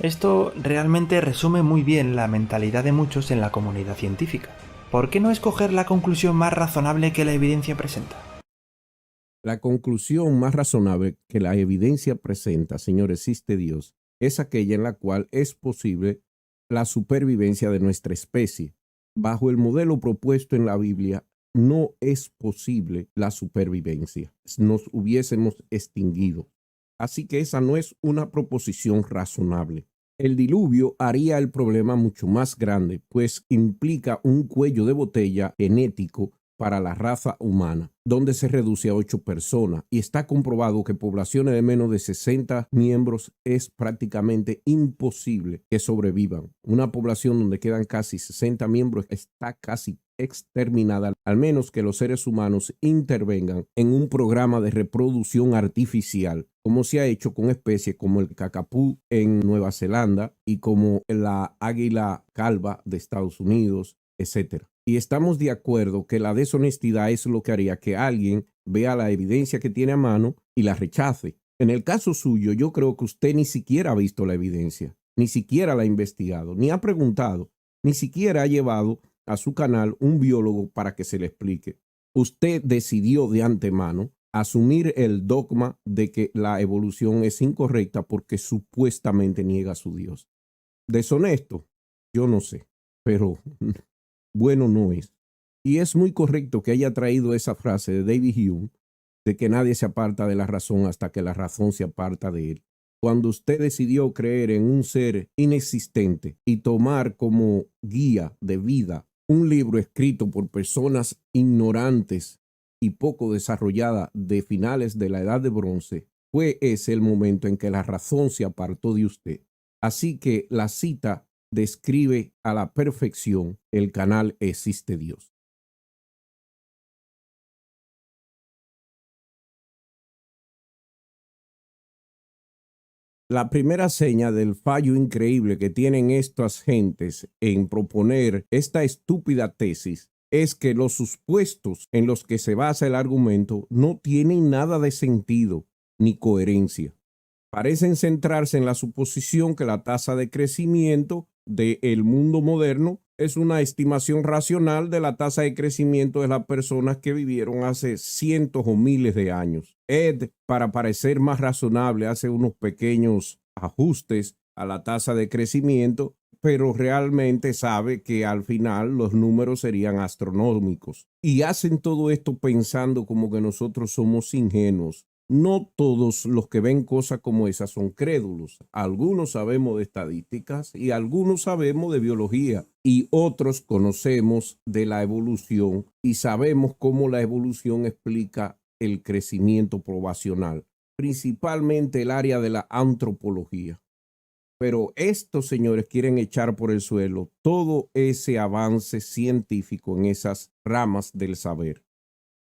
[SPEAKER 3] Esto realmente resume muy bien la mentalidad de muchos en la comunidad científica. ¿Por qué no escoger la conclusión más razonable que la evidencia presenta?
[SPEAKER 1] La conclusión más razonable que la evidencia presenta, Señor, existe Dios, es aquella en la cual es posible la supervivencia de nuestra especie. Bajo el modelo propuesto en la Biblia, no es posible la supervivencia. Nos hubiésemos extinguido. Así que esa no es una proposición razonable. El diluvio haría el problema mucho más grande, pues implica un cuello de botella genético para la raza humana, donde se reduce a 8 personas, y está comprobado que poblaciones de menos de 60 miembros es prácticamente imposible que sobrevivan. Una población donde quedan casi 60 miembros está casi exterminada, al menos que los seres humanos intervengan en un programa de reproducción artificial, como se ha hecho con especies como el cacapú en Nueva Zelanda y como la águila calva de Estados Unidos, etc. Y estamos de acuerdo que la deshonestidad es lo que haría que alguien vea la evidencia que tiene a mano y la rechace. En el caso suyo, yo creo que usted ni siquiera ha visto la evidencia, ni siquiera la ha investigado, ni ha preguntado, ni siquiera ha llevado a su canal un biólogo para que se le explique. Usted decidió de antemano asumir el dogma de que la evolución es incorrecta porque supuestamente niega a su Dios. Deshonesto, yo no sé, pero bueno no es. Y es muy correcto que haya traído esa frase de David Hume de que nadie se aparta de la razón hasta que la razón se aparta de él. Cuando usted decidió creer en un ser inexistente y tomar como guía de vida un libro escrito por personas ignorantes y poco desarrolladas de finales de la Edad de Bronce, fue ese el momento en que la razón se apartó de usted. Así que la cita describe a la perfección el canal Existe Dios. La primera seña del fallo increíble que tienen estas gentes en proponer esta estúpida tesis es que los supuestos en los que se basa el argumento no tienen nada de sentido ni coherencia. Parecen centrarse en la suposición que la tasa de crecimiento del mundo moderno es una estimación racional de la tasa de crecimiento de las personas que vivieron hace cientos o miles de años. Ed, para parecer más razonable, hace unos pequeños ajustes a la tasa de crecimiento, pero realmente sabe que al final los números serían astronómicos. Y hacen todo esto pensando como que nosotros somos ingenuos No todos los que ven cosas como esas son crédulos. Algunos sabemos de estadísticas y algunos sabemos de biología y otros conocemos de la evolución y sabemos cómo la evolución explica el crecimiento poblacional, principalmente el área de la antropología. Pero estos señores quieren echar por el suelo todo ese avance científico en esas ramas del saber,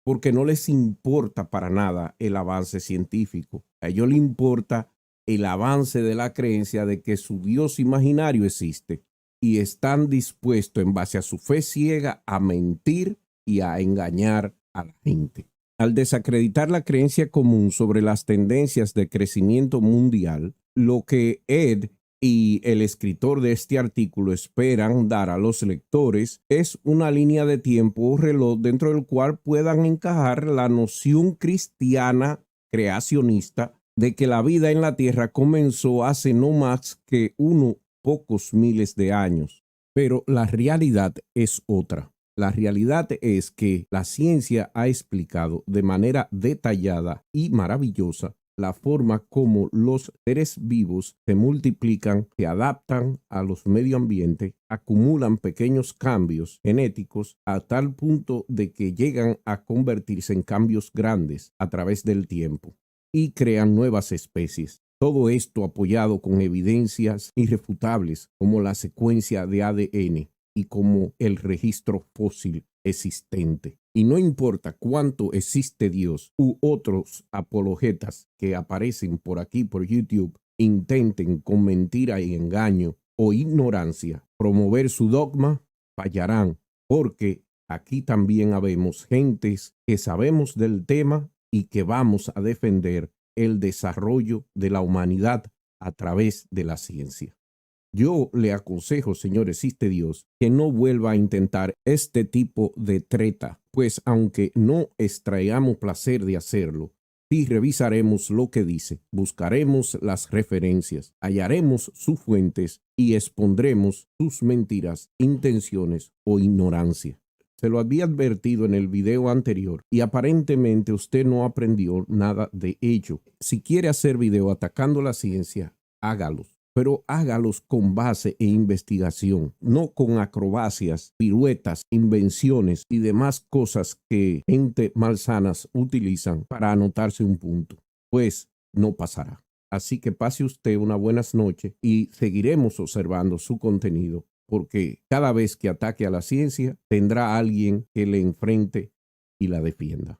[SPEAKER 1] porque no les importa para nada el avance científico. A ellos les importa el avance de la creencia de que su Dios imaginario existe y están dispuestos en base a su fe ciega a mentir y a engañar a la gente. Al desacreditar la creencia común sobre las tendencias de crecimiento mundial, lo que Ed y el escritor de este artículo esperan dar a los lectores es una línea de tiempo o reloj dentro del cual puedan encajar la noción cristiana creacionista de que la vida en la Tierra comenzó hace no más que unos pocos miles de años. Pero la realidad es otra. La realidad es que la ciencia ha explicado de manera detallada y maravillosa la forma como los seres vivos se multiplican, se adaptan a los medio ambiente, acumulan pequeños cambios genéticos a tal punto de que llegan a convertirse en cambios grandes a través del tiempo y crean nuevas especies. Todo esto apoyado con evidencias irrefutables como la secuencia de ADN y como el registro fósil existente. Y no importa cuánto existe Dios u otros apologetas que aparecen por aquí por YouTube intenten con mentira y engaño o ignorancia promover su dogma, fallarán, porque aquí también habemos gentes que sabemos del tema y que vamos a defender el desarrollo de la humanidad a través de la ciencia. Yo le aconsejo, señor, existe Dios, que no vuelva a intentar este tipo de treta, pues aunque no extraigamos placer de hacerlo, sí revisaremos lo que dice, buscaremos las referencias, hallaremos sus fuentes y expondremos sus mentiras, intenciones o ignorancia. Se lo había advertido en el video anterior y aparentemente usted no aprendió nada de ello. Si quiere hacer video atacando la ciencia, hágalos. Pero hágalos con base e investigación, no con acrobacias, piruetas, invenciones y demás cosas que gente malsanas utilizan para anotarse un punto. Pues no pasará. Así que pase usted una buenas noches y seguiremos observando su contenido, porque cada vez que ataque a la ciencia tendrá alguien que le enfrente y la defienda.